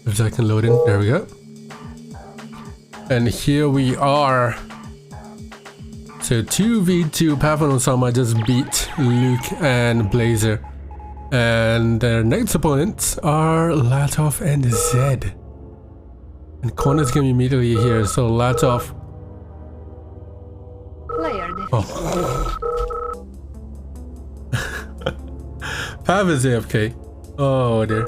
If I can load in, there we go. And here we are. So 2v2, Pav and Ossama just beat Luke and Blazer. And their next opponents are Latof and Zedd. And corner's gonna be immediately here, so Latof. Oh. Pav is AFK. Oh dear.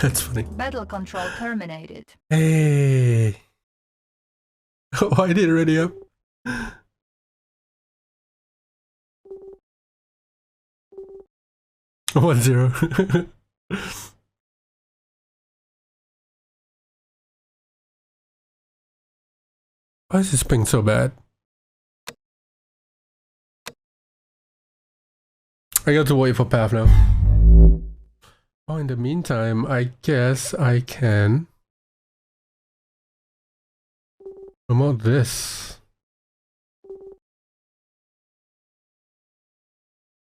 That's funny. Battle control terminated. Hey. Why did it ready up? 1-0. Why is this ping so bad? I got to wait for Pav now. Oh, in the meantime, I guess I can promote this.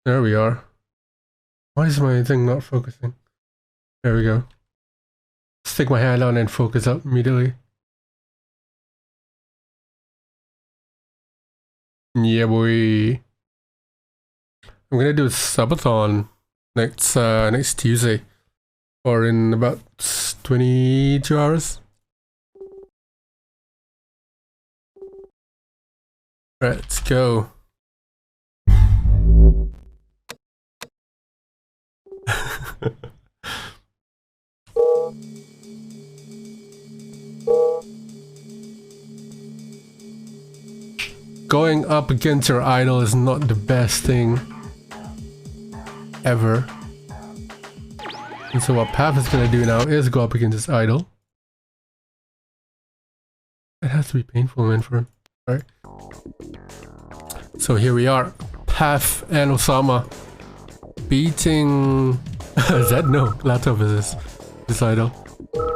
There we are. Why is my thing not focusing? There we go. Stick my hand on and focus up immediately. Yeah, boy. I'm gonna do a subathon next Tuesday, or in about 22 hours. Right, let's go. Going up against your idol is not the best thing ever. And so what Pav is gonna do now is go up against his idol. It has to be painful, man, for him. Alright. So here we are. Pav and Ossama beating Zedd? No, Latof is his idol.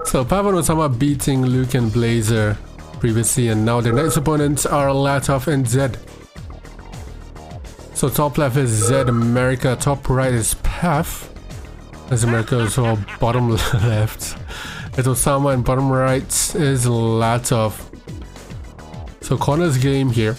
So Pav and Ossama beating Luke and Blazer previously, and now their next opponents are Latof and Zedd. So top left is Zedd America, top right is Pav. As America is all bottom left. It's Ossama, and bottom right is Latof. So corner's game here.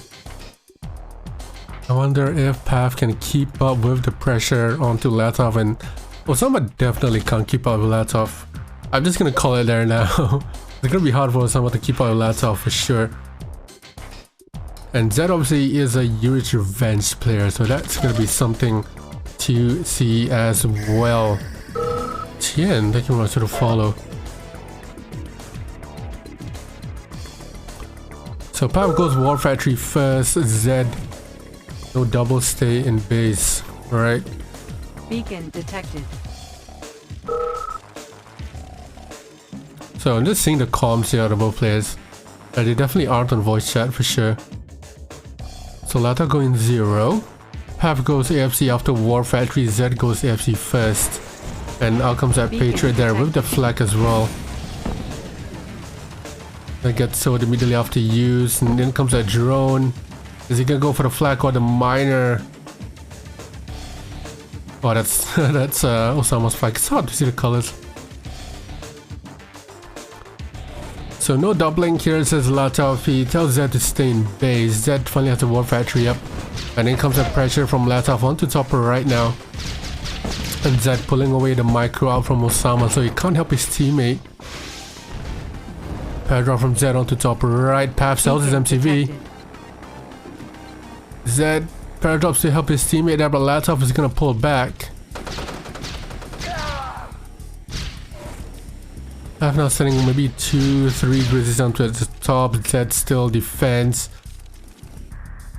I wonder if Pav can keep up with the pressure onto Latof, and Ossama definitely can't keep up with Latof. I'm just gonna call it there now. It's gonna be hard for Ossama to keep up with Latof for sure. And Zedd obviously is a huge revenge player, so that's gonna be something to see as well. Tien, thank you much for the follow. So Pav goes War Factory first, Zedd. No double stay in base, alright? Beacon detected. So I'm just seeing the comms here out of both players. They definitely aren't on voice chat for sure. So Lata going 0. Pav goes AFC after War Factory, Zedd goes AFC first. And out comes that Patriot there with the flag as well. That gets sold immediately after use, and then comes that drone. Is he gonna go for the flag or the miner? Oh, that's Ossama's flag. It's hard to see the colors. So no doubling here, says Latof. He tells Zedd to stay in base. Zedd finally has the War Factory up. And then comes the pressure from Latof onto top right now. And Zedd pulling away the micro out from Ossama, so he can't help his teammate. Paradraw from Zedd onto top right. Pav sells his MCV. Zedd paradrops to help his teammate there, but Latof is gonna pull back. Pav now sending maybe 2-3 grizzlies onto the top. Zedd still defense.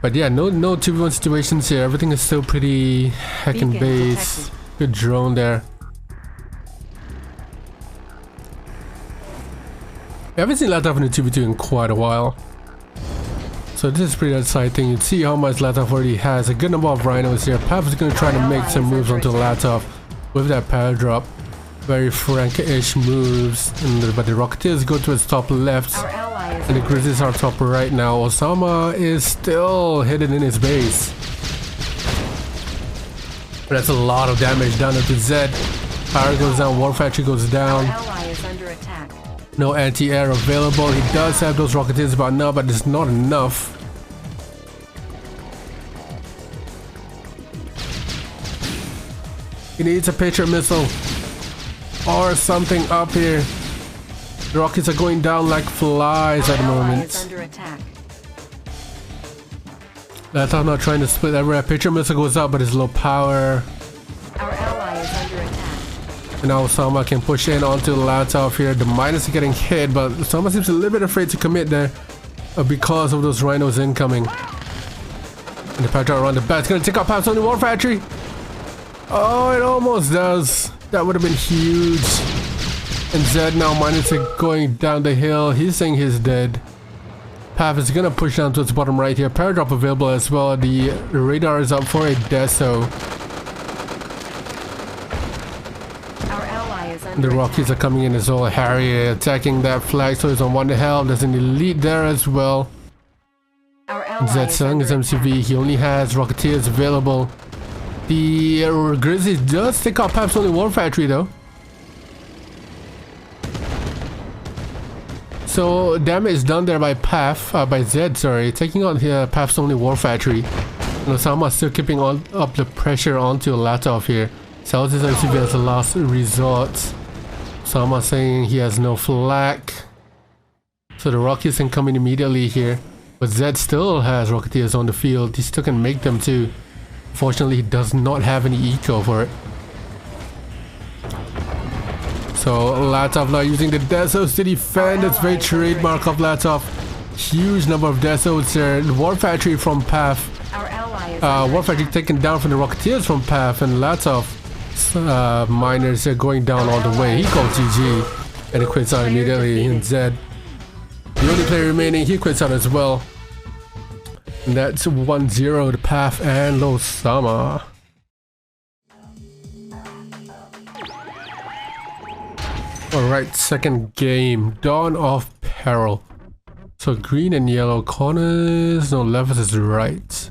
But yeah, no 2v1 situations here. Everything is still pretty heckin' base. Good drone there. I haven't seen Latof in a 2v2 in quite a while. So this is pretty exciting. You see how much Latof already has. A good number of rhinos here. Pav is going to try to make some moves onto Latof with that paradrop. Very Frank-ish moves. But the Rocketeers go to its top left. And the Grizzlies are top right now. Ossama is still hidden in his base. But that's a lot of damage done to Zedd. Power goes down, War Factory goes Our down. ally is under attack. No anti-air available. He does have those Rocketeers about now, but it's not enough. He needs a Patriot missile or something up here. The rockets are going down like flies at the Ally is moment. under attack. Latof not trying to split everywhere. Patriot missile goes up, but it's low power. Our ally is under attack. And now Ossama can push in onto Latof here. The miners are getting hit, but Ossama seems a little bit afraid to commit there because of those rhinos incoming. And the Patriot around the back. It's gonna take out Pap's only War Factory. Oh, it almost does. That would have been huge. And Zedd now minus it going down the hill. He's saying he's dead. Pav is gonna push down towards the bottom right here. Paradrop available as well. The radar is up for a deso. Our ally is under The Rockies are coming in as well. Harrier attacking that flag, so he's on one health. There's an elite there as well. Our ally Zedd is selling his under MCV. attack. He only has Rocketeers available. The Grizzlies does take out Pap's only War Factory though. So damage done there by by Zedd, sorry, taking out here Pap's only War Factory. And Ossama still keeping on up the pressure onto Latof here. Sells his MCV as a last resort. Ossama saying he has no flak. So the Rockies can come in immediately here. But Zedd still has Rocketeers on the field. He still can make them too. Fortunately, he does not have any eco for it. So Latof now using the desos to defend. It's very trademark of Latof. Huge number of desos there. The War Factory from Path. Our ally is War Factory taken down from the Rocketeers from Path, and Latof miners are going down all the way. He calls GG and he quits out immediately. And Zedd, the only player remaining, he quits out as well. And that's 1-0 to Path and Ossama. Alright, second game. Dawn of Peril. So green and yellow corners. No, left is right.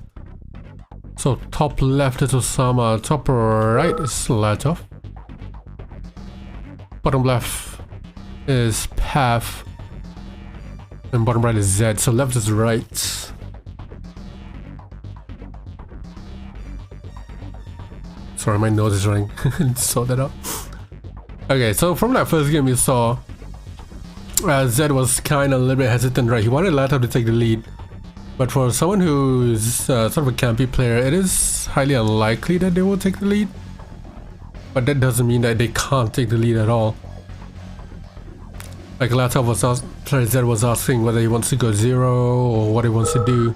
So top left is Ossama. Top right is Latof. Bottom left is Path. And bottom right is Zedd. So left is right. Sorry, my nose is running. Sort that out. Okay, so from that first game you saw, Zedd was kind of a little bit hesitant, right? He wanted Latof to take the lead. But for someone who's sort of a campy player, it is highly unlikely that they will take the lead. But that doesn't mean that they can't take the lead at all. Like Latof was Zedd was asking whether he wants to go 0 or what he wants to do.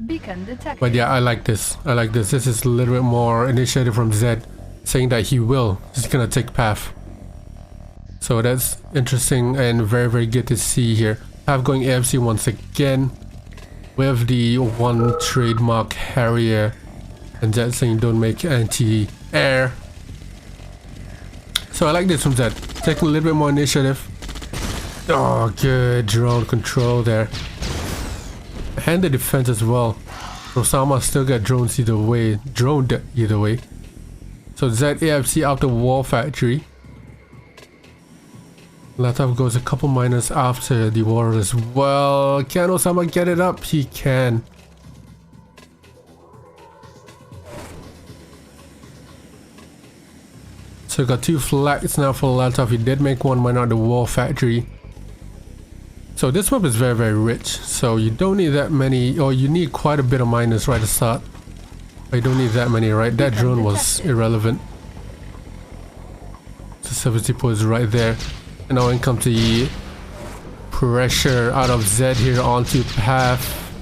beacon detected. But yeah, I like this. I like this. This is a little bit more initiative from Zedd, saying that he's gonna take Path. So that's interesting and very, very good to see here. Path going AFC once again with the one trademark Harrier, and Zedd saying don't make anti-air. So I like this from Zedd, taking a little bit more initiative. Oh, good drone control there. And the defense as well. Ossama still got drones either way. Droned either way. So Zedd AFC out the War Factory. Latof goes a couple miners after the war as well. Can Ossama get it up? He can. So got 2 flags now for Latof. He did make 1 mine out the War Factory. So this map is very, very rich. So you don't need that many, or you need quite a bit of miners right at the start. But you don't need that many, right? That drone was irrelevant. So 70 is right there. And now in comes the pressure out of Zedd here onto Path.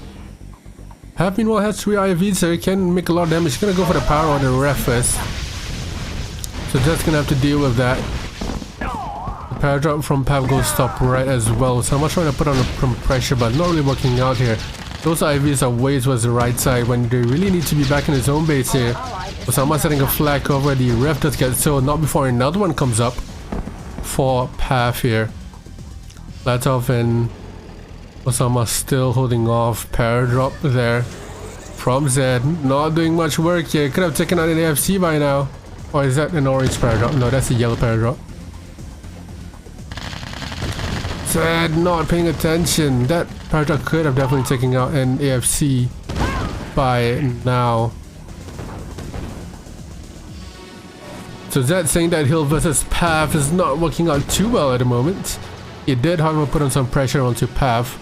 Path meanwhile has 3 IVs, so he can make a lot of damage. He's gonna go for the power on the ref first. So Zedd's gonna have to deal with that. The power drop from Path goes top right as well. So I'm not trying to put on some pressure, but not really working out here. Those IVs are way towards the right side when they really need to be back in his own base here. Ossama setting a flag over. The ref does get so not before another one comes up for Path here. Latof and Ossama still holding off. Power drop there from Zedd. Not doing much work here. Could have taken out an AFC by now. Or is that an orange paradox? No, that's a yellow paradox. Zedd not paying attention. That paradox could have definitely taken out an AFC by now. So Zedd saying that Hill versus Path is not working out too well at the moment. He did, however, put on some pressure onto Path.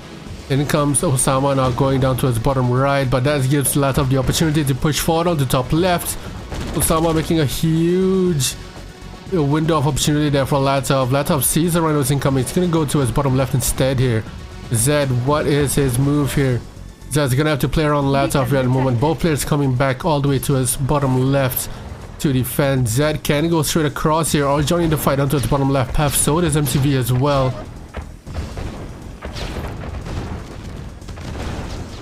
In comes Ossama now going down to his bottom right, but that gives Latof the opportunity to push forward on the top left. Ossama making a huge window of opportunity there for Latof. Latof sees the rhinos incoming. He's gonna go to his bottom left instead here. Zedd, what is his move here? Zedd's gonna have to play around Latof here at the moment. Both players coming back all the way to his bottom left to defend. Zedd can go straight across here or joining the fight onto his bottom left path. So does MCV as well.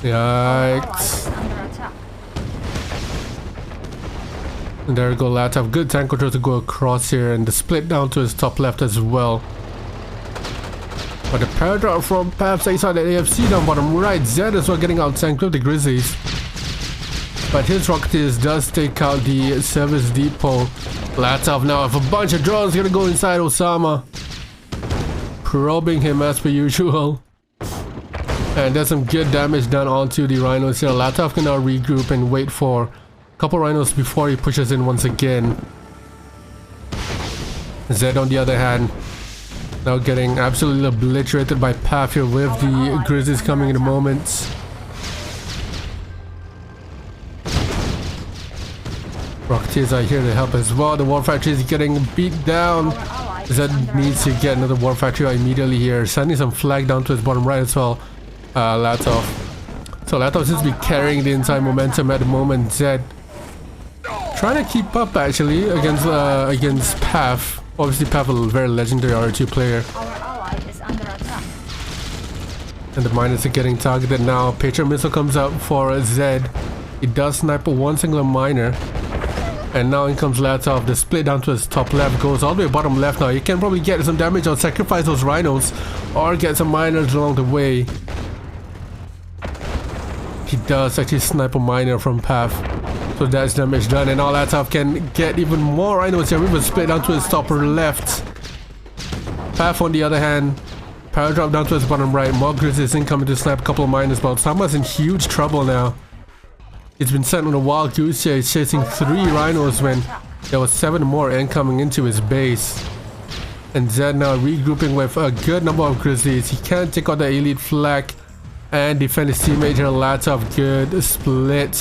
Yikes. And there we go, Latof. Good tank control to go across here and the split down to his top left as well. But the paradox from Path takes out the AFC down bottom right. Zedd as well getting out tanked with the Grizzlies. But his Rocketeers does take out the service depot. Latof now with a bunch of drones gonna go inside Ossama. Probing him as per usual. And there's some good damage done onto the rhinos here. Latof can now regroup and wait for a couple rhinos before he pushes in once again. Zedd on the other hand, now getting absolutely obliterated by Path here with the Grizzlies coming in a moment. Rocketeers are here to help as well. The War Factory is getting beat down. Zedd needs to get another War Factory immediately here. Sending some flag down to his bottom right as well. Latof. So Latof seems to be carrying the entire momentum at the moment. Zedd trying to keep up actually against Path. Obviously Path a very legendary R2 player. And the miners are getting targeted now. Patriot missile comes out for Zedd. He does snipe one single miner. And now in comes Latof. The split down to his top left goes all the way bottom left now. You can probably get some damage or sacrifice those rhinos or get some miners along the way. He does actually snipe a miner from Path. So that's damage done. And now Latof can get even more rhinos here. We will split down to his top left. Path on the other hand, power drop down to his bottom right. More Grizzlies incoming to snipe a couple of miners, but Ossama's in huge trouble now. He's been sent on a wild goose chase, chasing 3 rhinos when there was 7 more incoming into his base. And Zedd now regrouping with a good number of Grizzlies. He can't take out the elite flag and defend his teammate here. Latof, good split.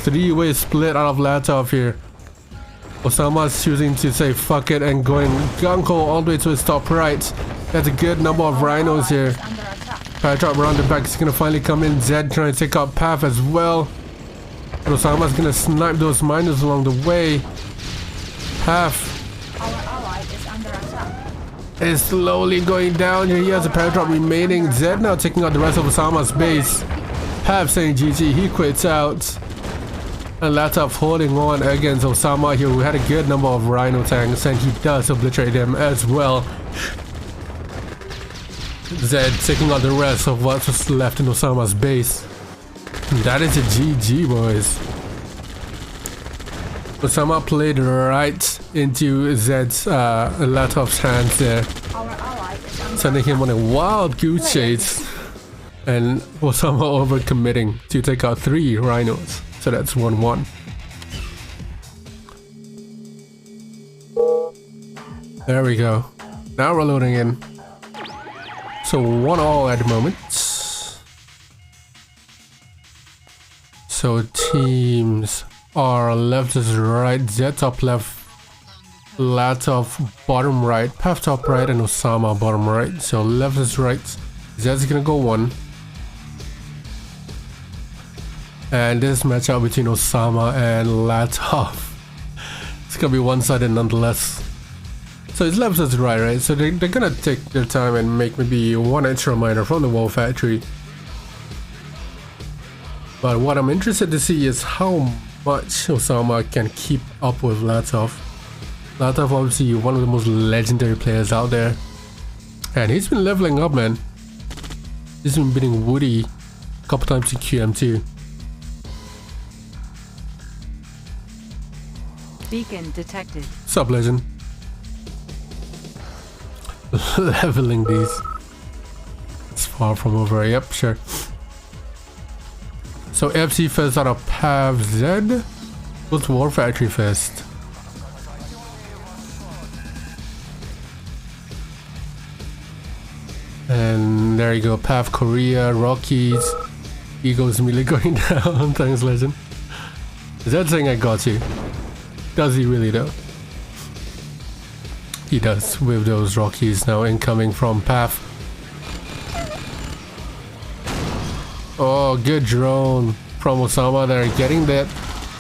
3-way split out of Latof here. Ossama's choosing to say fuck it and going gung-ho all the way to his top right. That's a good number of rhinos here. Paratrap around the back is gonna finally come in. Zedd trying to take out Path as well. Ossama's gonna snipe those miners along the way. Path is slowly going down here. He has a paratrap remaining. Zedd now taking out the rest of Ossama's base. Path saying GG, he quits out. And Latof holding on against Ossama here, who had a good number of rhino tanks, and he does obliterate them as well. Zedd taking out the rest of what's left in Ossama's base. That is a GG, boys. Ossama played right into Zedd's Latof's hands there, sending him on a wild goose chase, and Ossama overcommitting to take out 3 rhinos. So that's 1-1. There we go. Now we're loading in. So 1-all at the moment. So teams are left is right, Zedd top left, Latof bottom right, Path top right, and Ossama bottom right. So left is right. Zedd's gonna go 1. And this matchup between Ossama and Latof, it's gonna be one-sided nonetheless. So it's left is right? So they're gonna take their time and make maybe 1 extra miner from the War Factory. But what I'm interested to see is how much Ossama can keep up with Latof. Latof obviously one of the most legendary players out there. And he's been leveling up, man. He's been beating Woody a couple times in QM too. Beacon detected. Sub legend. Leveling these. It's far from over. Yep, sure. So FC first out of Pav Zedd. What's War Factory first? And there you go, Pav Korea, Rockies. Eagles immediately going down. Thanks, legend. Is that saying I got you? Does he really though? He does with those Rockies now incoming from Pav. Oh, good drone from Ossama there, getting that.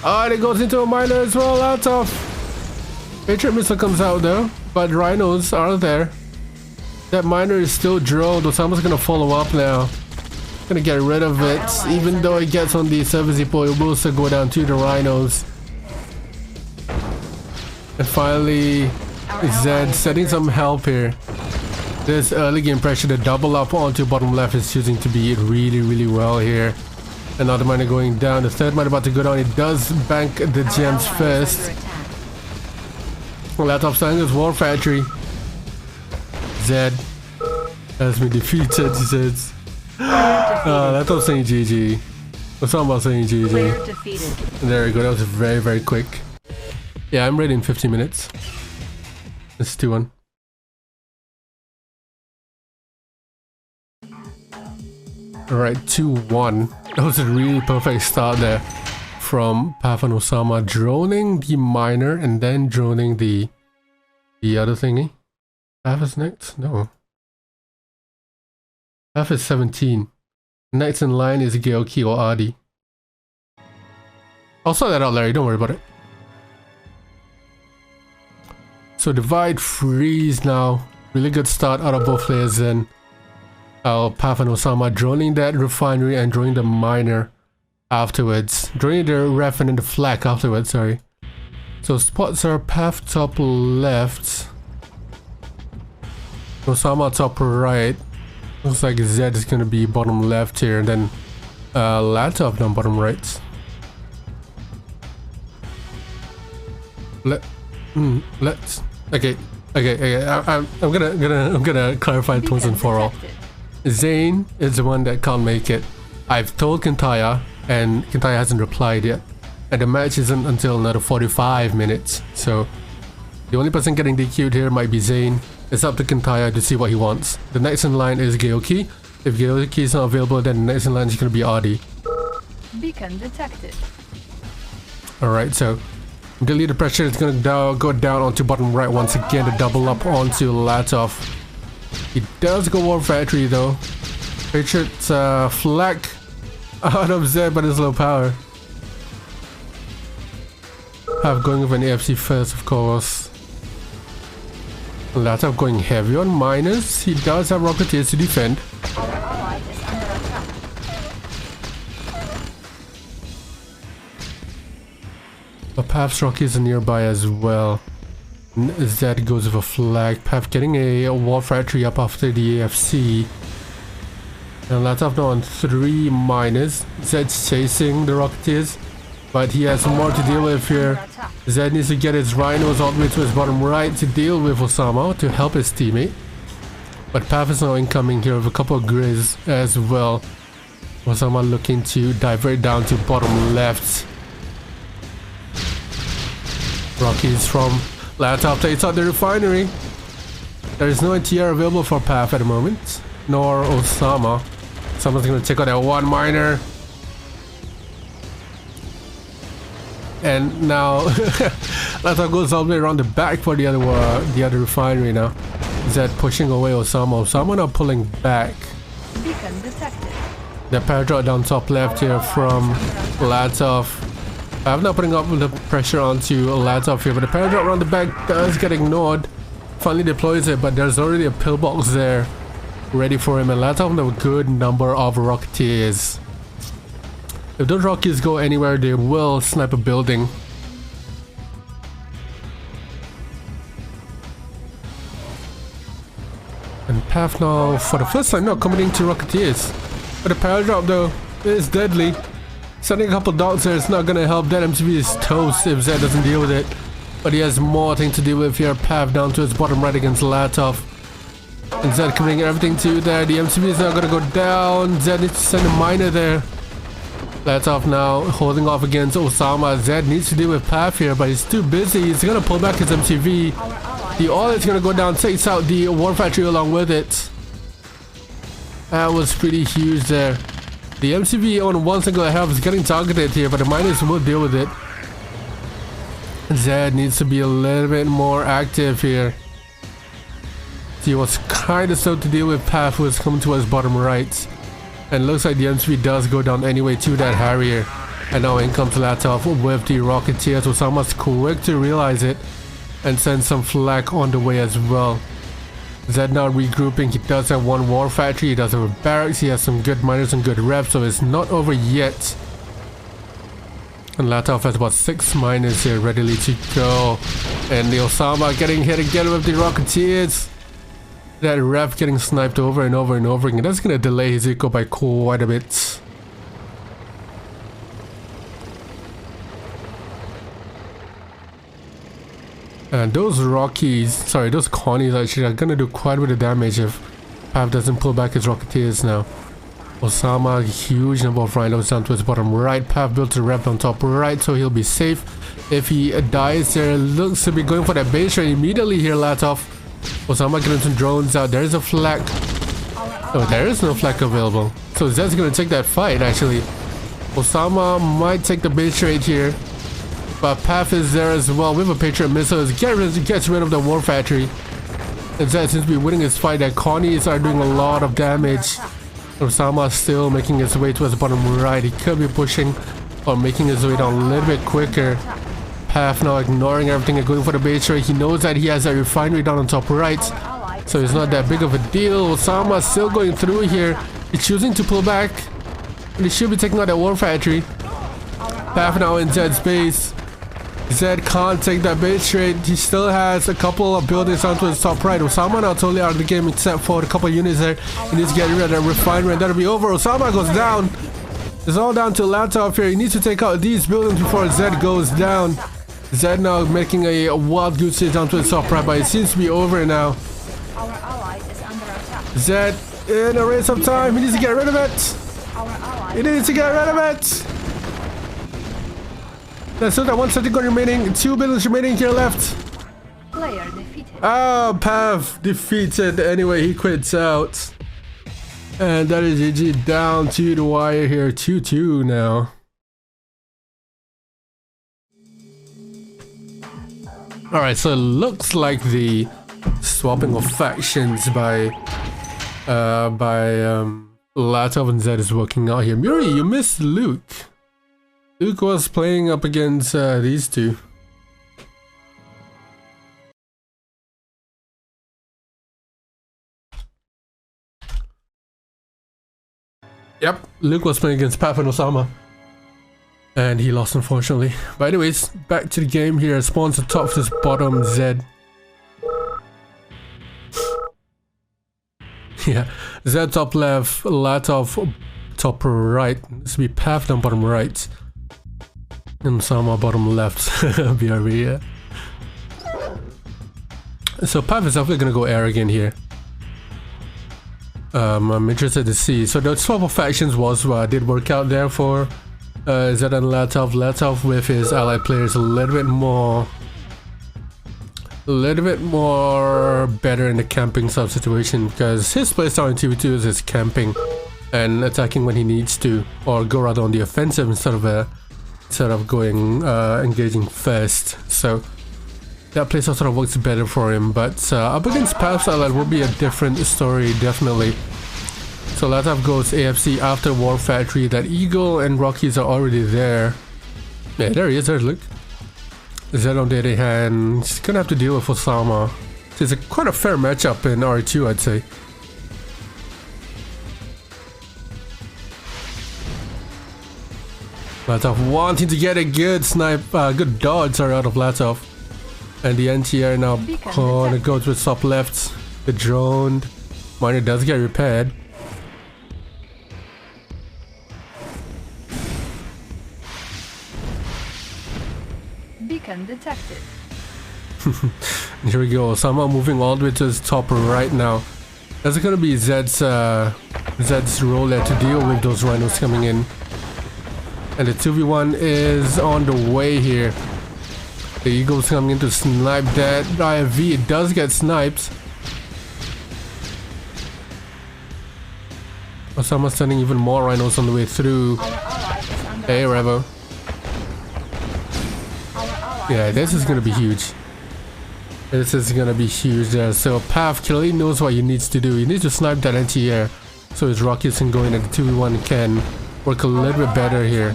Oh, and it goes into a miner as well, Latof. Patriot missile comes out though, but rhinos are there. That miner is still droned. Osama's gonna follow up now. Gonna get rid of it. Even though it gets on the service depot, it will still go down to the rhinos. And finally, Zedd setting some help here. This early game pressure to double up onto bottom left is choosing to be really well here. Another miner going down. The third miner about to go down. It does bank the gems first. Latof starting his War Factory. Zedd has been defeated, he says. Latof saying GG. Ossama saying GG. There we go, that was very quick. Yeah, I'm ready in 15 minutes. Let's do one. Alright, 2-1. That was a really perfect start there from Pav and Ossama, droning the miner and then droning the other thingy. Pav is next? No. Pav is 17. Next in line is Geoki or Adi. I'll sort that out, Larry, don't worry about it. So divide, freeze now. Really good start out of both players then. Pav and Ossama droning that refinery and droning the miner afterwards. Droning the ref and then the flak afterwards, sorry. So spots are Pav top left. Ossama top right. Looks like Zedd is gonna be bottom left here, and then Latof down bottom right. Let's okay. I'm gonna clarify once and for all. Zane is the one that can't make it. I've told Kintaya, and Kintaya hasn't replied yet. And the match isn't until another 45 minutes. So the only person getting DQ'd here might be Zane. It's up to Kintaya to see what he wants. The next in line is Geoki. If Geoki is not available, then the next in line is gonna be Adi. Beacon detected. Alright, so delete the pressure. It's gonna go down onto bottom right once again to double up onto Latof. He does go War Factory though. Patriot's flak out of Zedd, but it's low power. Pav going with an AFC first, of course. Latof going heavy on miners. He does have Rocketeers to defend. Our ally is under attack. But Pav's Rockies are nearby as well. Zedd goes with a flag. Pav getting a War Factory up after the AFC. And Latof now on 3 miners. Zedd's chasing the Rocketeers, but he has more to deal with here. Zedd needs to get his rhinos all the way to his bottom right to deal with Ossama to help his teammate. But Pav is now incoming here with a couple of grizz as well. Ossama looking to divert down to bottom left. Rockies from Latof takes out the refinery. There is no NTR available for Pav at the moment, nor Ossama. Someone's gonna take out that one miner. And now Latof goes all the way around the back for the other refinery now. Zedd pushing away Ossama. Ossama now pulling back. Beacon detected. The paradraw down top left here from Latof. I'm not putting up the pressure onto Latof here, but the paradraw around the back does get ignored. Finally deploys it, but there's already a pillbox there ready for him, and Latof with a good number of Rocketeers. If those Rockies go anywhere, they will snipe a building. And Pav now, for the first time, not committing to Rocketeers. But the paradraw though is deadly. Sending a couple dogs there is not gonna help. That MTV is toast if Zedd doesn't deal with it. But he has more thing to deal with here. Pav down to his bottom right against Latof. And Zedd committing everything to there. The MCV is now gonna go down. Zedd needs to send a miner there. Latof now holding off against Ossama. Zedd needs to deal with Pav here, but he's too busy. He's gonna pull back his MCV. The oil is gonna go down, takes out the war factory along with it. That was pretty huge there. The MCV on one single health is getting targeted here, but the miners will deal with it. Zedd needs to be a little bit more active here. He was kind of slow to deal with Pav, who is coming towards bottom right. And looks like the MCV does go down anyway to that Harrier. And now in comes Latof with the Rocketeers. Ossama's quick to realize it and send some flak on the way as well. Zedd now regrouping. He does have one war factory, he does have a barracks, he has some good miners and good reps, so it's not over yet. And Latof has about 6 miners here readily to go. And the Ossama getting hit again with the Rocketeers. That rep getting sniped over and over and over again. That's gonna delay his eco by quite a bit. And those those Connies actually are gonna do quite a bit of damage if Pav doesn't pull back his Rocketeers now. Ossama, huge number of rhinos down to his bottom right. Pav built a rep on top right, so he'll be safe. If he dies there, looks to be going for that base rate immediately here, Latof. Ossama getting some drones out. There's a flak. Oh, there is no flak available. So Zedd's gonna take that fight actually. Ossama might take the base rate here. But Pav is there as well with a Patriot missile. Gets rid of the war factory. And Zedd seems to be winning his fight. That Connies are doing a lot of damage. Ossama still making his way towards the bottom right. He could be pushing or making his way down a little bit quicker. Pav now ignoring everything and going for the base rate. He knows that he has a refinery down on top right. So it's not that big of a deal. Ossama still going through here. He's choosing to pull back. And he should be taking out that war factory. Pav now in Zedd's base. Zedd can't take that base trade. He still has a couple of buildings onto his top right. Ossama now totally out of the game except for a couple of units there. He needs to get rid of that refinery and that'll be over. Ossama goes down. It's all down to Latof here. He needs to take out these buildings before Zedd goes down. Zedd now making a wild goose chase onto his top right, but it seems to be over now. Zedd in a race of time. He needs to get rid of it. He needs to get rid of it. There's still that 1 second remaining, 2 buildings remaining here left. Player defeated. Oh, Pav defeated. Anyway, he quits out. And that is GG down to the wire here, 2-2 now. Alright, so it looks like the swapping of factions by Latof and Zedd is working out here. Muri, you missed Luke. Luke was playing up against these two. Yep, Luke was playing against Pav and Ossama. And he lost, unfortunately. But anyways, back to the game here. Spawns at top this bottom, Zedd. Yeah, Zedd top left, Latof top right. This will be Pav down bottom right. And Ossama bottom left. BRB, yeah. So Pav is definitely gonna go air again here. I'm interested to see. So the swap of factions did work out there for Zedd and Latof. Latof with his allied players a little bit more better in the camping sub situation, because his playstyle in TV2 is his camping and attacking when he needs to, or go rather on the offensive instead of going engaging first. So that playstyle sort of works better for him, but up against Pav's allied will be a different story, definitely. So Latof goes AFC after War Factory. That Eagle and Rockies are already there. Yeah, there he is, there's Luke. Zedd on the other hand, he's gonna have to deal with Ossama. It's quite a fair matchup in RA2, I'd say. Latof wanting to get a good good dodge out of Latof. And the NTR now gonna go to the top left. The drone miner does get repaired. Beacon detected. And here we go. Ossama moving all the way to his top right now. That's gonna be Zedd's role there to deal with those rhinos coming in. And the 2v1 is on the way here. The Eagle's coming in to snipe that IFV. It does get sniped. Ossama's sending even more rhinos on the way through. Hey, Revo. Yeah, this is gonna be huge. This is gonna be huge there. So Pav clearly knows what he needs to do. He needs to snipe that anti-air so his rockets can go in and the 2v1 can work a little bit better here.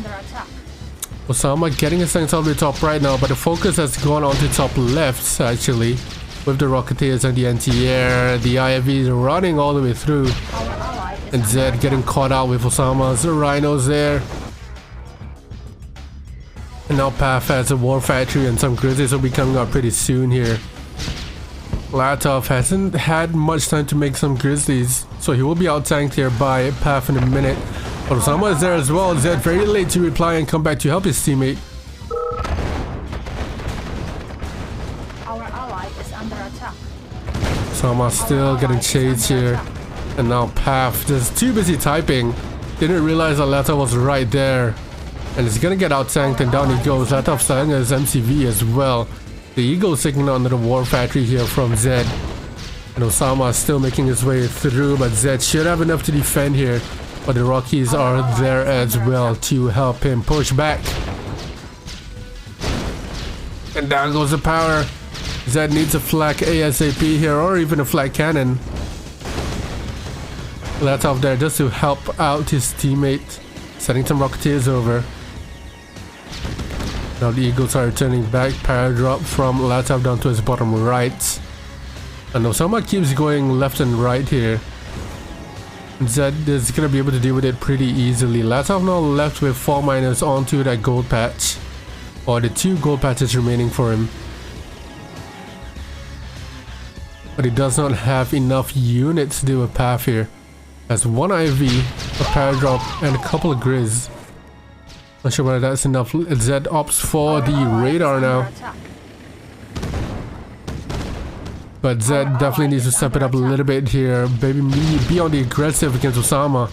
Ossama getting his tanks all the way top right now, but the focus has gone on to top left actually with the Rocketeers and the anti-air. The IFV is running all the way through. And Zedd getting caught out with Ossama's rhinos there. And now Pav has a war factory and some grizzlies will be coming out pretty soon here. Latof hasn't had much time to make some grizzlies, so he will be out tanked here by Pav in a minute. But Ossama is there as well. Zedd very late to reply and come back to help his teammate. Our ally is under attack. Ossama still getting chased here. And now Pav just too busy typing. Didn't realize that Latof was right there. And he's gonna get out tanked and down he goes. Latof selling his MCV as well. The Eagle taking on the war factory here from Zedd. And Ossama is still making his way through, but Zedd should have enough to defend here. But the Rockies are there as well to help him push back. And down goes the power. Zedd needs a flak ASAP here, or even a flak cannon. Latof there just to help out his teammate. Sending some Rocketeers over. Now the Eagles are returning back. Peril drop from Latof down to his bottom right. And Ossama keeps going left and right here. Zedd is going to be able to deal with it pretty easily. Latof now left with 4 miners onto that gold patch. Or the 2 gold patches remaining for him. But he does not have enough units to deal with Pav here. Has 1 IV, a Paradrop, and a couple of Grizz. Not sure whether that's enough. Zedd opts for the radar now. But Zedd definitely needs to step it up a little bit here. Maybe be on the aggressive against Ossama.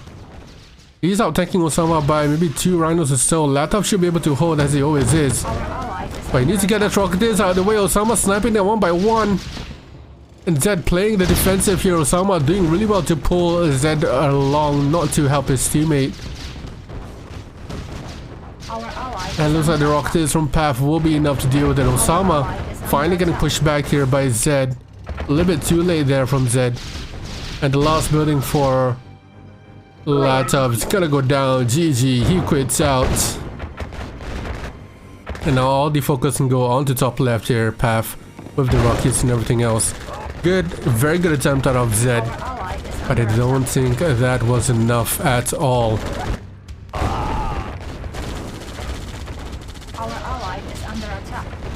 He's out tanking Ossama by maybe 2 rhinos or so. Latof should be able to hold as he always is. But he needs to get that Rocketeers out of the way. Ossama sniping them 1 by 1. And Zedd playing the defensive here. Ossama doing really well to pull Zedd along, not to help his teammate. And looks like the Rocketeers from Pav will be enough to deal with it. Ossama finally getting pushed back here by Zedd. A little bit too late there from Zedd. And the last building for Latof is gonna go down. GG, he quits out. And now all the focus can go on to top left here, Pav, with the rockets and everything else. Good, very good attempt out of Zedd, but I don't think that was enough at all.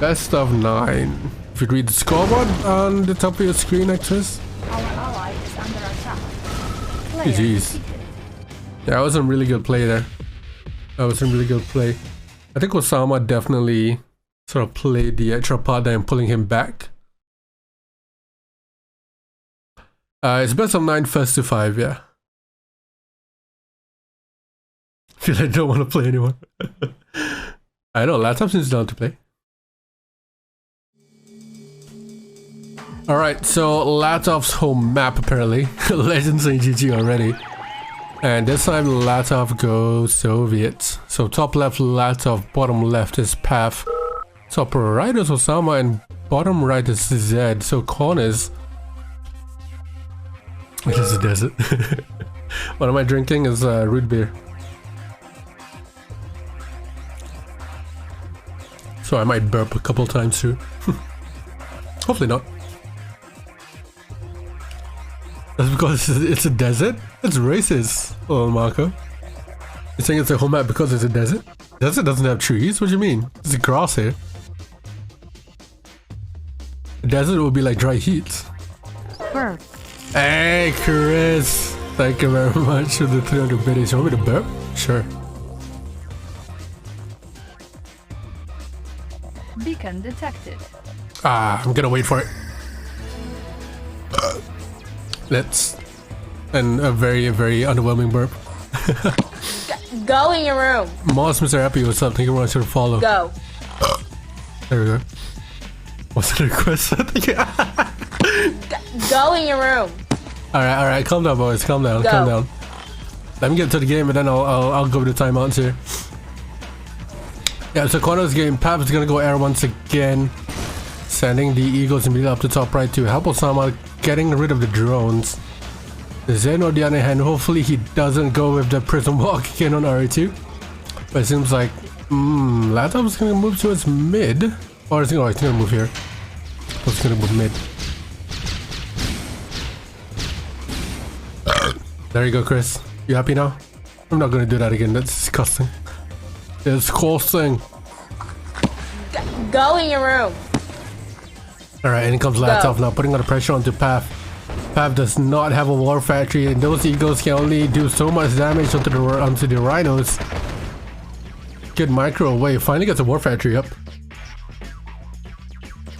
Best of 9. If you read the scoreboard on the top of your screen, actress. GG's. Yeah, that was a really good play there. That was a really good play. I think Ossama definitely sort of played the extra part there and pulling him back. It's best of 9 first to 5, yeah. Feel like I don't want to play anymore. I know, Latof seems down to play. Alright, so Latof's home map apparently. Legends saying GG already. And this time Latof goes Soviet. So top left Latof, bottom left is Pav. Top right is Ossama and bottom right is Zedd. So corners. It is a desert. What am I drinking is root beer. So I might burp a couple times too. Hopefully not. That's because it's a desert? That's racist, oh Marco. You're saying it's a home map because it's a desert? Desert doesn't have trees? What do you mean? There's grass here. A desert would be like dry heat. Burp. Hey Chris! Thank you very much for the 300 biddies. You want me to burp? Sure. Beacon detected. I'm gonna wait for it. Let's... And a very, very underwhelming burp. Go in your room. Moss, Mr. Happy, what's up? Thank you very much for the follow. Go. There we go. What's the request? Go in your room. Alright, calm down, boys. Calm down, calm down. Let me get to the game, and then I'll go to the timeouts here. Yeah, so corner's game. Pap is gonna go air once again, sending the Eagles immediately up to top right to help Ossama getting rid of the drones. Zedd, on the other hand, hopefully he doesn't go with the prison walk again on RA2. But it seems like Latof is gonna move towards mid, or is he gonna move here? He's gonna move mid. There you go, Chris. You happy now? I'm not gonna do that again. That's disgusting. Disgusting. Go in your room. Alright, and it comes Latof now, putting a lot of pressure onto Paf. Paf does not have a war factory, and those Eagles can only do so much damage onto the rhinos. Good micro away. Finally gets a war factory up.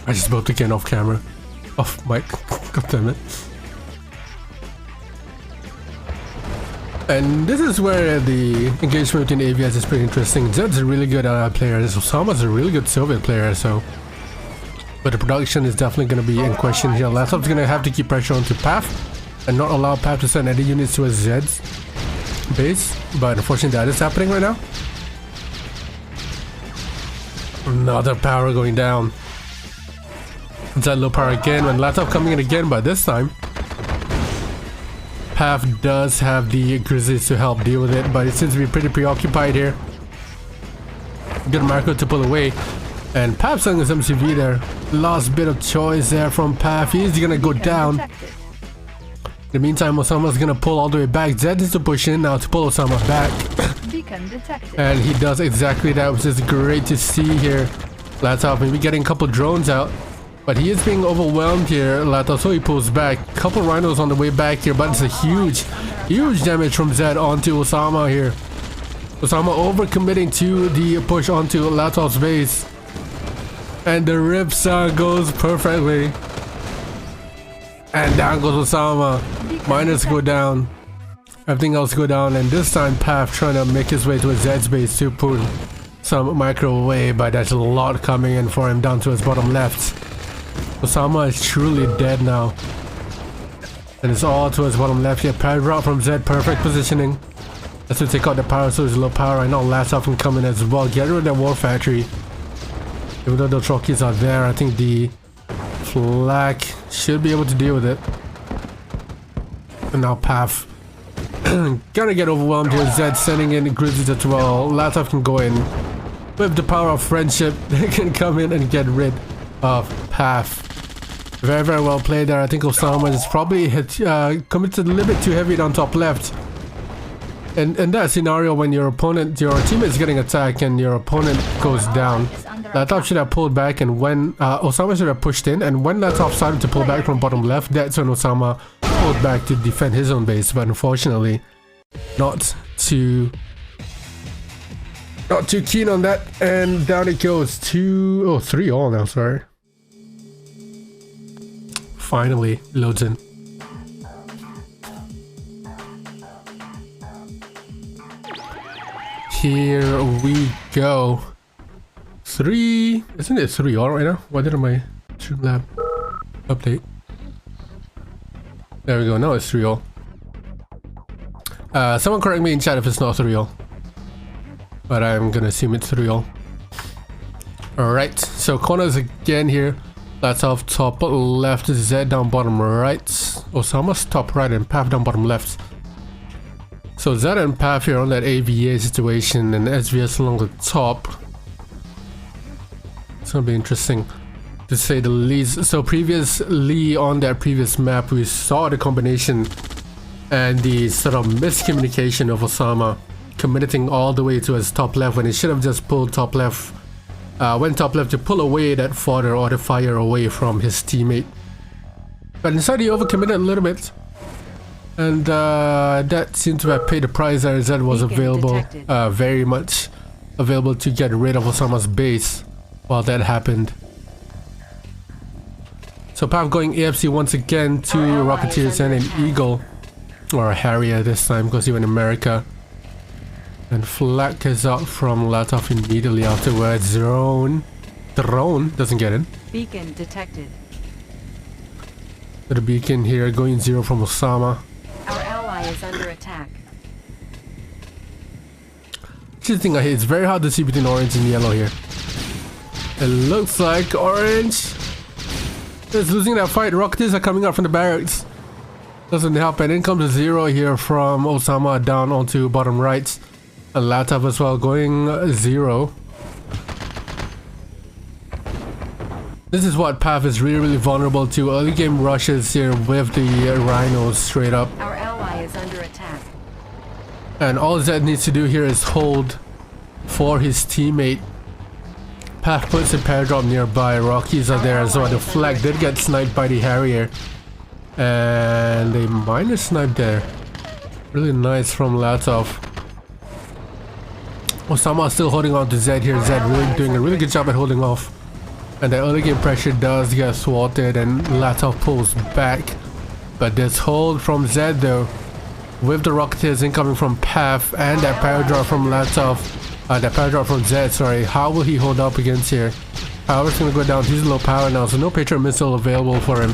I just built again off camera. Off mic. God damn it. And this is where the engagement between AVS is pretty interesting. Zedd's a really good player. Ossama's a really good Soviet player, so... But the production is definitely going to be in question here. Latof's going to have to keep pressure onto Paf and not allow Paf to send any units to his Zedd's base. But unfortunately that is happening right now. Another power going down. Zedd low power again, when Latof coming in again, but this time Paf does have the Grizzlies to help deal with it, but it seems to be pretty preoccupied here. Good Marco to pull away. And Paf sending his MCV there. Last bit of choice there from Paf. He's gonna go down. In the meantime, Ossama's gonna pull all the way back. Zedd is to push in now to pull Ossama back. And he does exactly that, which is great to see here. Latof maybe getting a couple drones out. But he is being overwhelmed here, Latof, so he pulls back. Couple rhinos on the way back here, but it's a huge damage from Zedd onto Ossama here. Ossama overcommitting to the push onto Latof's base. And the rip sound goes perfectly. And down goes Ossama. Miners go down. Everything else go down. And this time Paf trying to make his way to his Zedd's base to pull some micro away. But there's a lot coming in for him down to his bottom left. Ossama is truly dead now. And it's all to his bottom left here. Peril out from Zedd. Perfect positioning. That's to take out the power, so it's low power. I know Latof can come in as well. Get rid of that war factory. Even though the trophies are there, I think the flag should be able to deal with it. And now Paf gonna get overwhelmed here. Zedd sending in the Grizzlies as well. Latof can go in with the power of friendship. They can come in and get rid of Paf. Very, very well played there. I think Ossama is probably committed a little bit too heavy on top left. And in that scenario, when your teammate is getting attacked and your opponent goes down, Latof should have pulled back, and when Ossama should have pushed in, and when Latof started to pull back from bottom left, that's when Ossama pulled back to defend his own base. But unfortunately, not too keen on that, and down it goes 3-all now. Sorry. Finally loads in. Here we go. Isn't it 3-all right now? Why didn't my Streamlab update? There we go. Now it's 3-all. Someone correct me in chat if it's not 3-all. But I'm gonna assume it's 3-all. Alright, so corners again here. Latof top left, Zedd down bottom right. Ossama's top right and Paf down bottom left. So Zedd and Paf here on that AVA situation and SVS along the top. It's gonna be interesting to say the least. So previously on that previous map we saw the combination and the sort of miscommunication of Ossama committing all the way to his top left when he should have just pulled top left. Went top left to pull away that fodder or the fire away from his teammate. But instead he overcommitted a little bit. And that seemed to have paid the price there. Zedd was available, very much available to get rid of Ossama's base while that happened. So Pav going AFC once again to Rocketeers and an Eagle. Or a Harrier this time because he went America. And Flak is out from Latof immediately afterwards. Drone doesn't get in. Beacon detected. The beacon here going 0 from Ossama. Our ally is under attack. Just thing I hate, it's very hard to see between orange and yellow here. It looks like orange is losing that fight. Rocketeers are coming out from the barracks. Doesn't help, and in comes a 0 here from Ossama down onto bottom right. And Latof as well going 0. This is what Pav is really vulnerable to. Early game rushes here with the rhinos straight up. Our ally is under attack. And all Zedd needs to do here is hold for his teammate. Pav puts a paradrop nearby. Rockies are there as well. The flag did get sniped by the Harrier. And a minor snipe there. Really nice from Latof. Ossama still holding on to Zedd here. Zedd really doing a really good job at holding off. And the early game pressure does get thwarted and Latof pulls back. But this hold from Zedd though, with the Rocketeers incoming from Pav and that paradrop from Latof, that paradrop from Zedd, sorry, how will he hold up against here? Power's gonna go down, he's low power now, so no Patriot missile available for him.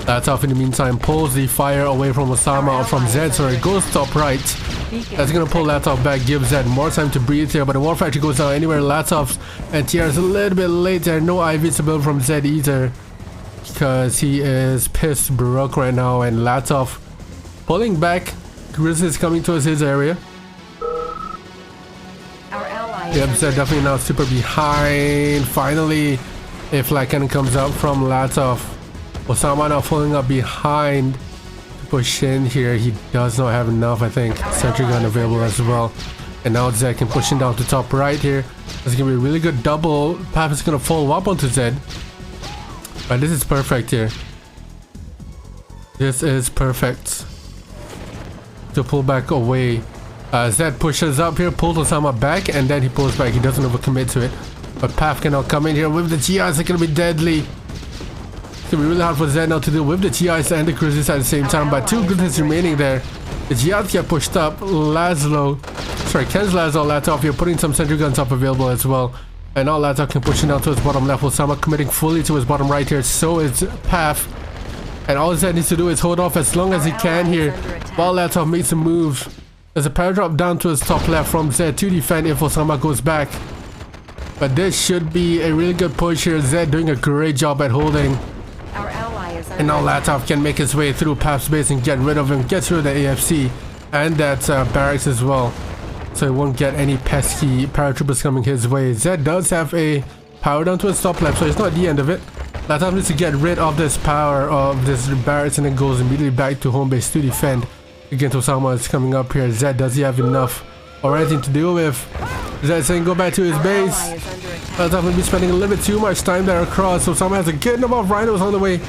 Latof in the meantime pulls the fire away from Ossama or from Zedd, sorry, goes top right. That's gonna pull Latof back, give Zedd more time to breathe here, but the war factory goes down anywhere. Latof's and TR is a little bit late there. No IVs to build from Zedd either, because he is pissed broke right now. And Latof pulling back. Grizz is coming towards his area. Our ally Yep, Zedd definitely now super behind. Finally, a flag cannon comes out from Latof. Ossama now pulling up behind. Push in here, he does not have enough. I think sentry gun available as well, and now Zedd can push him down to top right here. It's gonna be a really good double. Pav is gonna follow up onto Zedd, but this is perfect here. This is perfect to pull back away. Zedd pushes up here, pulls Ossama back, and then he pulls back. He doesn't overcommit to it, but Pav can now come in here with the GIs. It's gonna be deadly. It's gonna be really hard for Zedd now to deal with the GIs and the cruisers at the same time, but 2 grizzlies remaining there. The GIs get pushed up. Ken's Laszlo, Latof here putting some sentry guns up available as well. And now Latof can push it down to his bottom left. Ossama committing fully to his bottom right here. So is Pav. And all Zedd needs to do is hold off as long as he can here while Latof makes a move. There's a paradrop down to his top left from Zedd to defend if Ossama goes back. But this should be a really good push here. Zedd doing a great job at holding. And now Latof can make his way through Pav's base and get rid of him, get through the AFC and that barracks as well, so he won't get any pesky paratroopers coming his way. Zedd does have a power down to his top left, so it's not the end of it. Latof needs to get rid of this power of this barracks and then goes immediately back to home base to defend against Ossama is coming up here. Zedd, does he have enough or anything to deal with? Zedd saying go back to his base. Latof will be spending a little bit too much time there across. Ossama has a good number of rhinos on the way.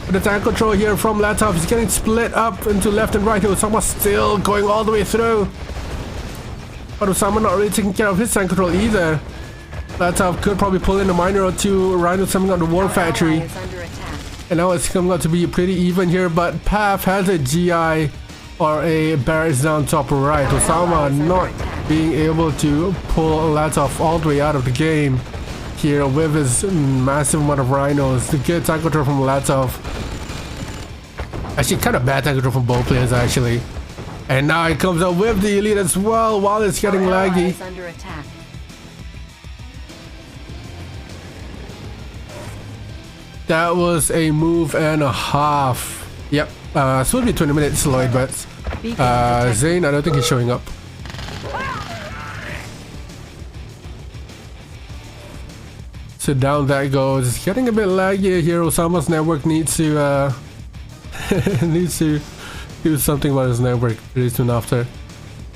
The tank control here from Latof is getting split up into left and right. Ossama still going all the way through, but Ossama not really taking care of his tank control either. Latof could probably pull in a miner or 2 rhinos coming out the war factory, and now it's coming out to be pretty even here. But Pav has a GI or a barracks down top right. Ossama not being able to pull Latof all the way out of the game here with his massive amount of rhinos. The good tank control from Latof. Actually, kind of bad tank control from both players actually. And now it comes out with the elite as well while it's getting laggy. That was a move and a half. Yep, supposed to be 20 minutes Lloyd, but Zane, I don't think he's showing up. So down that goes. It's getting a bit laggy here. Osama's network needs to needs to do something about his network pretty soon after.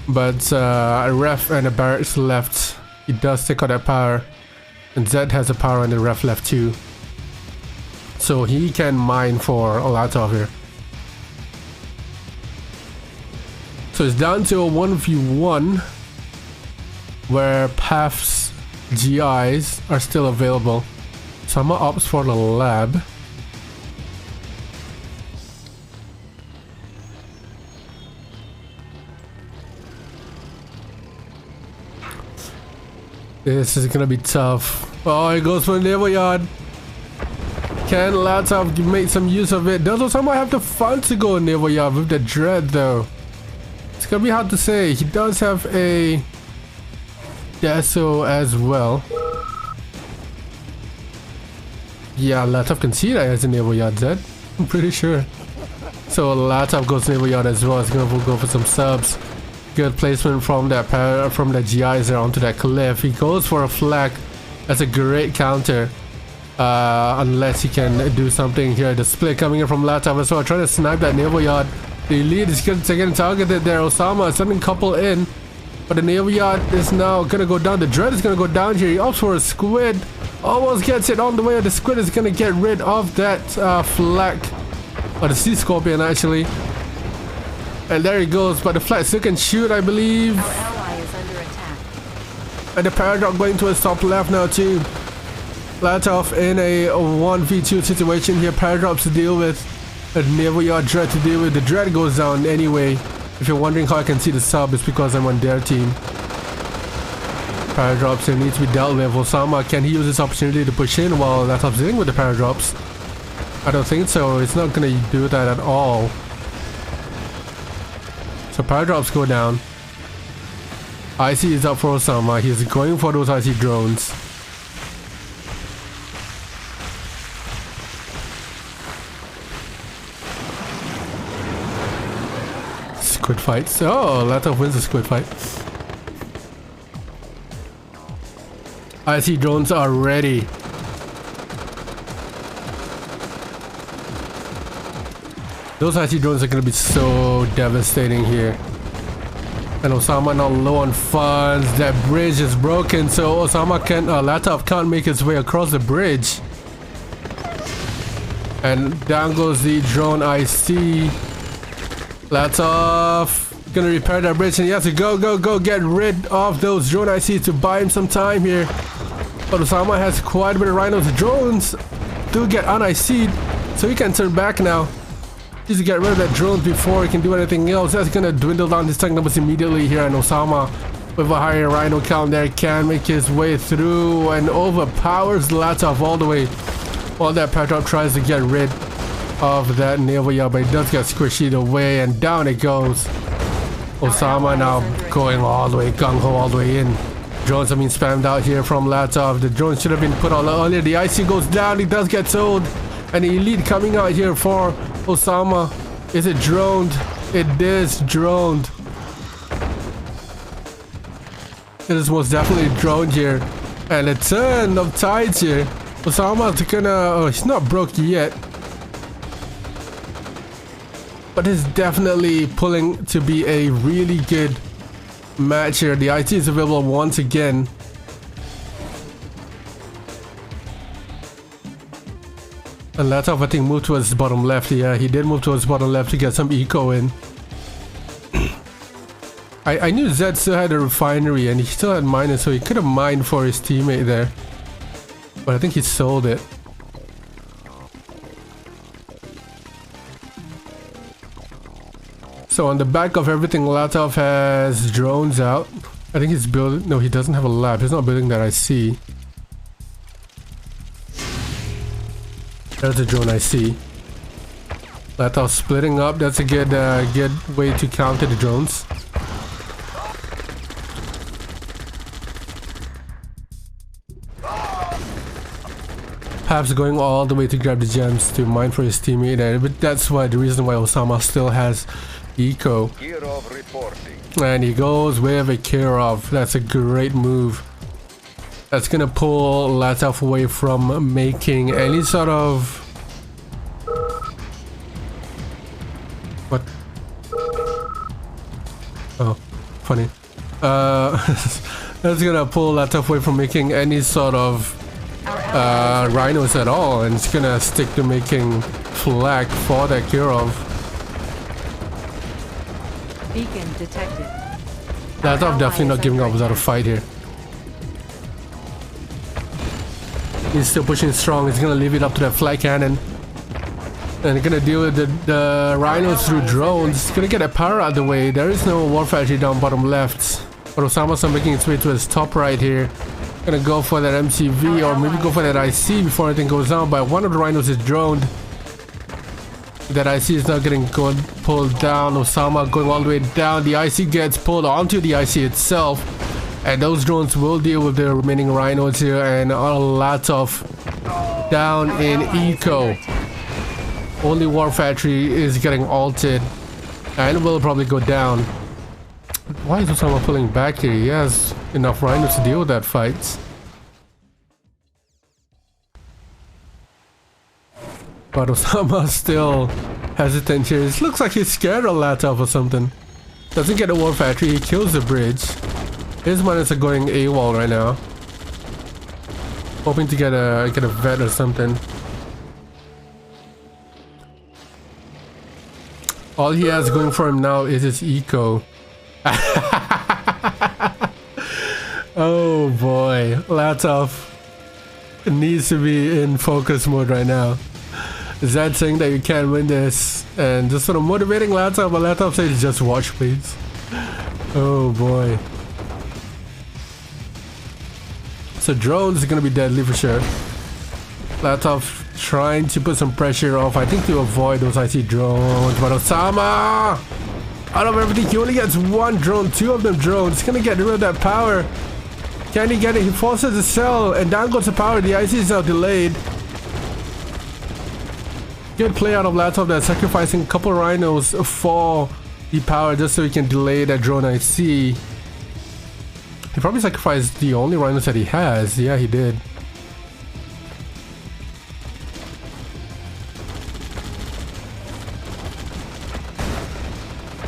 But a ref and a barracks left. He does take out that power, and Zedd has a power and the ref left too. So he can mine for a lot of here. So it's down to a 1v1 where Pav's GIs are still available. Sama opts for the lab. This is gonna be tough. Oh, it goes for the naval yard. Can Latof make some use of it? Does Ossama have the funds to go naval yard with the Dread though? It's gonna be hard to say. He does have a Deso as well. Yeah, Latof can see that as a naval yard, Zedd. I'm pretty sure. So Latof goes naval yard as well. It's gonna go for some subs. Good placement from that GIs there onto that cliff. He goes for a flag. That's a great counter. Unless he can do something here. The split coming in from Latof as well. Trying to snipe that naval yard. The elite is getting targeted there. Ossama is sending couple in. But the naval yard is now gonna go down. The Dread is gonna go down here. He opts for a squid. Almost gets it on the way. The squid is gonna get rid of that flag. Or the sea scorpion actually. And there he goes. But the flag still can shoot, I believe. Our ally is under attack. And the Paradox going to his top left now too. Latof in a 1v2 situation here. Paradox to deal with. A naval yard Dread to deal with. The Dread goes down anyway. If you're wondering how I can see the sub, it's because I'm on their team. Paradox here needs to be dealt with. Ossama, can he use this opportunity to push in while Latof's dealing with the Paradox? I don't think so. It's not gonna do that at all. So Paradox go down. IC is up for Ossama. He's going for those IC drones. Squid fights. Oh, Latof wins the squid fight. IC drones are ready. Those IC drones are going to be so devastating here. And Ossama not low on funds. That bridge is broken, so Ossama can't, Latof can't make his way across the bridge. And down goes the drone IC. Latof gonna repair that bridge, and he has to go get rid of those drone ICs to buy him some time here. But Ossama has quite a bit of rhinos. The drones do get un-IC'd, so he can turn back now. Just to get rid of that drone before he can do anything else. That's gonna dwindle down his tank numbers immediately here, and Ossama with a higher rhino count there can make his way through and overpowers Latof all the way while that Paradox tries to get rid of that naval yard, but it does get squished away, and down it goes. Ossama now going all the way gung-ho all the way in. Drones have been spammed out here from Latof. The drone should have been put on earlier. The IC goes down. He does get sold, and the elite coming out here for Ossama. Is it droned? It is droned. It is most definitely droned here, and a turn of tides here. Ossama's gonna, oh, he's not broke yet, but it's definitely pulling to be a really good match here. The IT is available once again. And Latof, I think, moved towards the bottom left. Yeah, he did move towards the bottom left to get some eco in. I knew Zedd still had a refinery and he still had miners, so he could have mined for his teammate there. But I think he sold it. So on the back of everything, Latof has drones out. I think he's building... No, he doesn't have a lab. He's not building that I see. There's a drone I see. Latof splitting up. That's a good way to counter the drones. Perhaps going all the way to grab the gems to mine for his teammate there. But that's why the reason why Ossama still has eco. And he goes with a Kirov. That's a great move. That's gonna pull Latof away from making any sort of... What? Oh, funny. That's gonna pull Latof away from making any sort of rhinos at all, and it's gonna stick to making flag for that Kirov. Beacon detected. Latof definitely not giving up without a fight here. He's still pushing strong. He's gonna leave it up to that flag cannon. And gonna deal with the rhinos through drones. He's gonna get a power out of the way. There is no war factory down bottom left. But Ossama's making its way to his top right here. Gonna go for that MCV or maybe go for that IC before anything goes down, but one of the rhinos is droned. That IC is not getting pulled down. Ossama going all the way down. The IC gets pulled onto the IC itself. And those drones will deal with the remaining rhinos here. And a lot of down in eco. Only War Factory is getting altered. And will probably go down. Why is Ossama pulling back here? He has enough rhinos to deal with that fight. But Ossama still hesitant here. It looks like he's scared of Latof or something. Doesn't get a War Factory, he kills the bridge. His miners are going AWOL right now. Hoping to get a vet or something. All he has going for him now is his eco. Oh boy, Latof needs to be in focus mode right now. Zedd saying that you can't win this and just sort of motivating Latof, but Latof says just watch please. Oh boy. So drones are gonna be deadly for sure. Latof trying to put some pressure off, I think to avoid those IC drones, but Ossama! Out of everything, he only gets one drone, two of them drones. He's gonna get rid of that power. Can he get it? He forces the cell and down goes the power. The IC is now delayed. Good play out of Latof there, sacrificing a couple rhinos for the power just so he can delay that drone IC. He probably sacrificed the only rhinos that he has. Yeah, he did.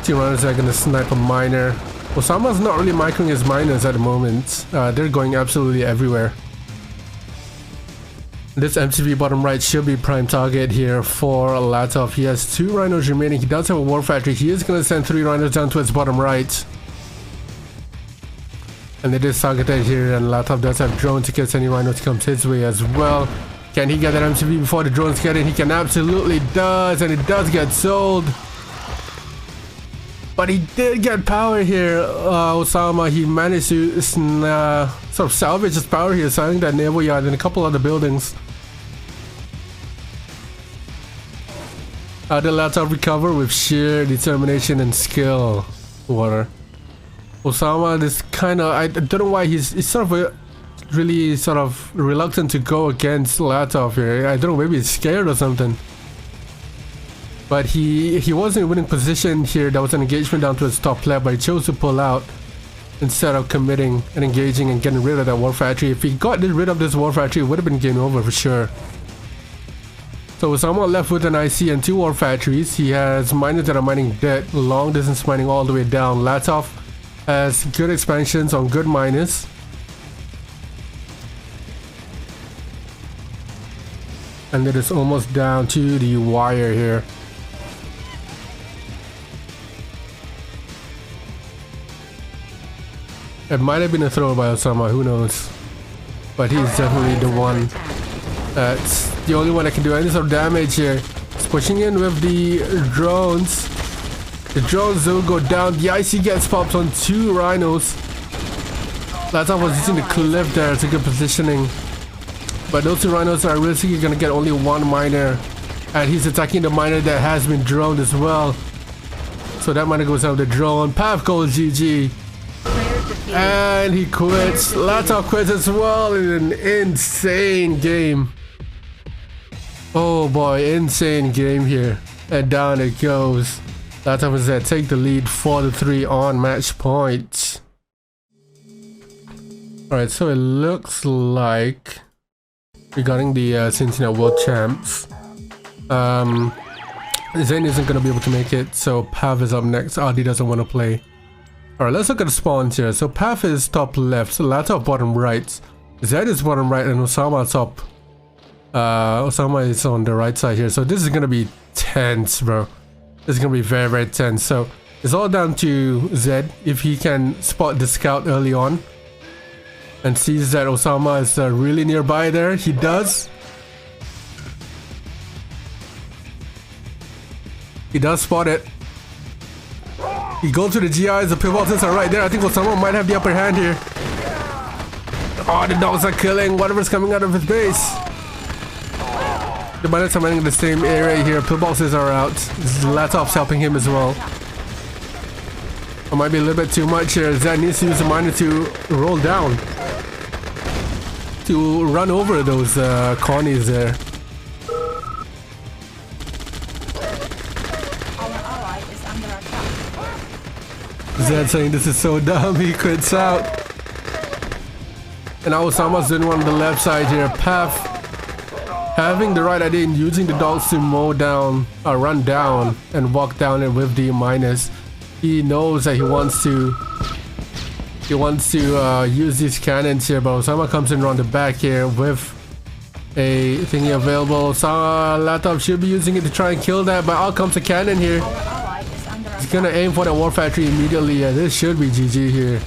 Two rhinos are gonna snipe a miner. Ossama's not really microing his miners at the moment. They're going absolutely everywhere. This MCV bottom right should be prime target here for Latof. He has two rhinos remaining. He does have a War Factory. He is going to send three rhinos down to his bottom right. And it is targeted here, and Latof does have drones in case any rhinos comes his way as well. Can he get that MCV before the drones get in? He can absolutely does, and it does get sold. But he did get power here, Ossama. He managed to sort of salvage his power here, selling that naval yard and a couple other buildings. How did Latof recover? With sheer determination and skill. Water. Ossama, this kind of, I don't know why he's sort of really sort of reluctant to go against Latof here. I don't know, maybe he's scared or something. But he was in a winning position here. There was an engagement down to his top left, but he chose to pull out instead of committing and engaging and getting rid of that War Factory. If he got rid of this War Factory, it would have been game over for sure. So Ossama left with an IC and two War Factories. He has miners that are mining dead, long distance mining all the way down. Latof has good expansions on good miners. And it is almost down to the wire here. It might have been a throw by Ossama, who knows. But he's definitely the one that's the only one that can do any sort of damage here. He's pushing in with the drones. The drones will go down. The IC gets popped on two rhinos. Latof was using the cliff there. It's a good positioning. But those two rhinos are realistically going to get only one miner. And he's attacking the miner that has been droned as well. So that miner goes out with the drone. Pav goes GG. And he quits. Latof quits as well in an insane game. Oh boy, insane game here. And down it goes. Latof and Zedd take the lead 4-3 on match point. Alright, so it looks like regarding the Cincinnati World Champs, Zane isn't going to be able to make it, so Pav is up next. RD doesn't want to play. Alright, let's look at the spawns here. So Pav is top left, Latof bottom right, Zedd is bottom right, and Ossama top. Ossama is on the right side here. So this is going to be tense, bro. This is going to be very, very tense. So it's all down to Zedd. If he can spot the scout early on and sees that Ossama is really nearby there, he does. He does spot it. He goes to the GIs, the pivotals are right there. I think Ossama might have the upper hand here. Oh, the dogs are killing whatever's coming out of his base. The bandits are running in the same area here. Pillboxes are out. Latof's helping him as well. It might be a little bit too much here. Zedd needs to use the miner to roll down. To run over those cornies there. Zedd saying this is so dumb, he quits out. And now Ossama's doing one on the left side here. Paf having the right idea in using the dogs to mow down, run down and walk down it with the miners. He knows that he wants to use these cannons here, but Ossama comes in around the back here with a thingy available. Latof should be using it to try and kill that, but out comes a cannon here. He's gonna aim for the war factory immediately. Yeah, this should be GG here.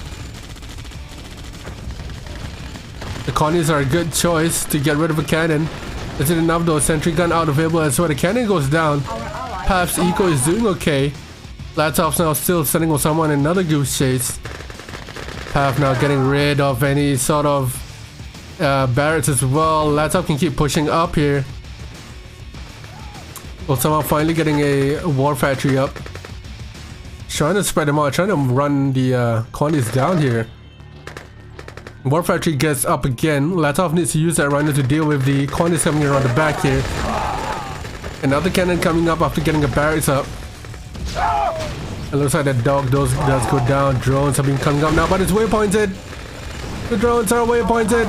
The cornies are a good choice to get rid of a cannon. Is it enough though? Sentry gun out available as well. The cannon goes down. Paf's eco is doing okay. Latof's now still sending Ossama on another goose chase. Paf now getting rid of any sort of barracks as well. Latof can keep pushing up here. Ossama finally getting a war factory up. Trying to spread them out, trying to run the cornies down here. War factory gets up again. Latof needs to use that rhino to deal with the cornies coming around the back here. Another cannon coming up after getting a barracks up. It looks like that dog does go down. Drones have been coming up now, but it's waypointed. The drones are waypointed.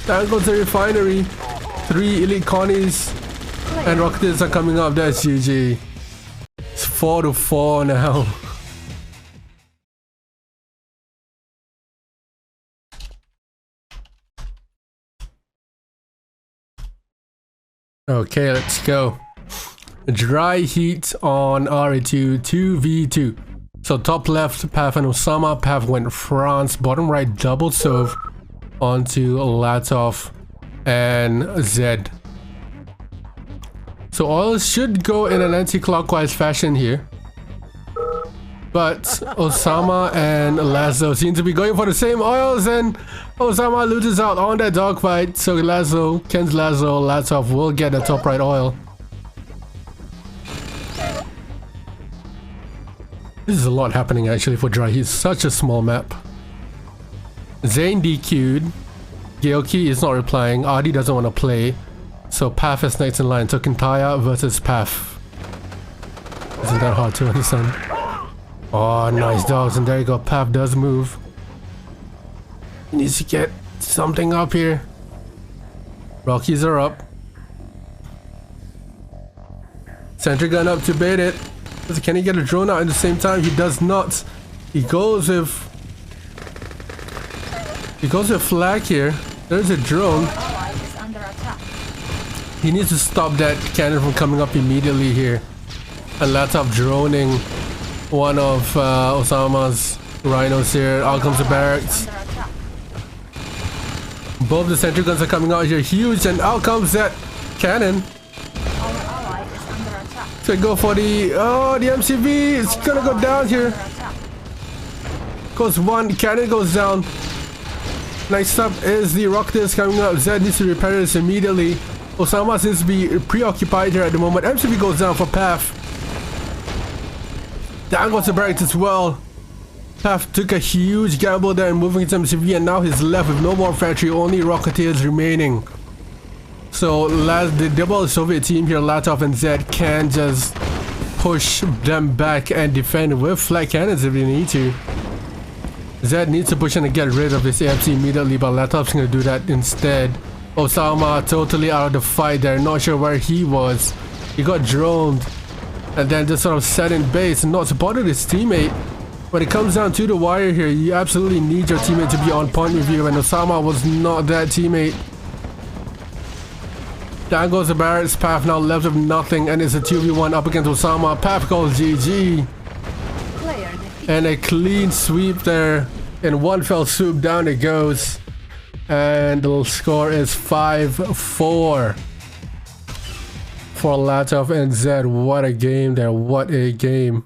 Down goes the refinery. 3 elite cornies and rockets are coming up. That's GG. It's 4-4 now. Okay, let's go. Dry heat on RA2 2v2. So top left, Paf and Ossama. Paf went France. Bottom right, double sove onto Latof and Zedd. So oil should go in an anti-clockwise fashion here. But Ossama and Lazo seem to be going for the same oils, and Ossama loses out on that dogfight. So Ken's Lazo, Latof will get the top right oil. This is a lot happening actually for Dry Heat. Such a small map. Zane DQ'd. Galeki is not replying. Adi doesn't want to play. So Paf is next in line. So Kintaya versus Paf. Isn't that hard to understand? Oh, nice dogs. And there you go. Paf does move. He needs to get something up here. Rockies are up. Sentry gun up to bait it. Can he get a drone out at the same time? He does not. He goes with flag here. There's a drone. He needs to stop that cannon from coming up immediately here. And Latof droning one of Ossama's rhinos here. Out comes the barracks. Both the sentry guns are coming out here huge, and out comes that cannon. So go for the MCV. It's gonna go down here. Goes one, cannon goes down. Next up is the rockets coming up. Zedd needs to repair this immediately. Ossama seems to be preoccupied here at the moment. MCV goes down for Paf. Down goes the barracks as well. Paf took a huge gamble there and moving into MCV, and now he's left with no more factory, only Rocketeers remaining. So the double Soviet team here, Latof and Zedd, can just push them back and defend with flat cannons if they need to. Zedd needs to push in and get rid of this AFC immediately, but Latof's gonna do that instead. Ossama totally out of the fight there, not sure where he was. He got droned and then just sort of sat in base and not supported his teammate. When it comes down to the wire here, you absolutely need your teammate to be on point with you, and Ossama was not that teammate. Down goes the barracks. Paf now left with nothing, and it's a 2v1 up against Ossama. Paf goes GG. And a clean sweep there. In one fell swoop, down it goes. And the score is 5-4 for Latof and Zedd. What a game there. What a game.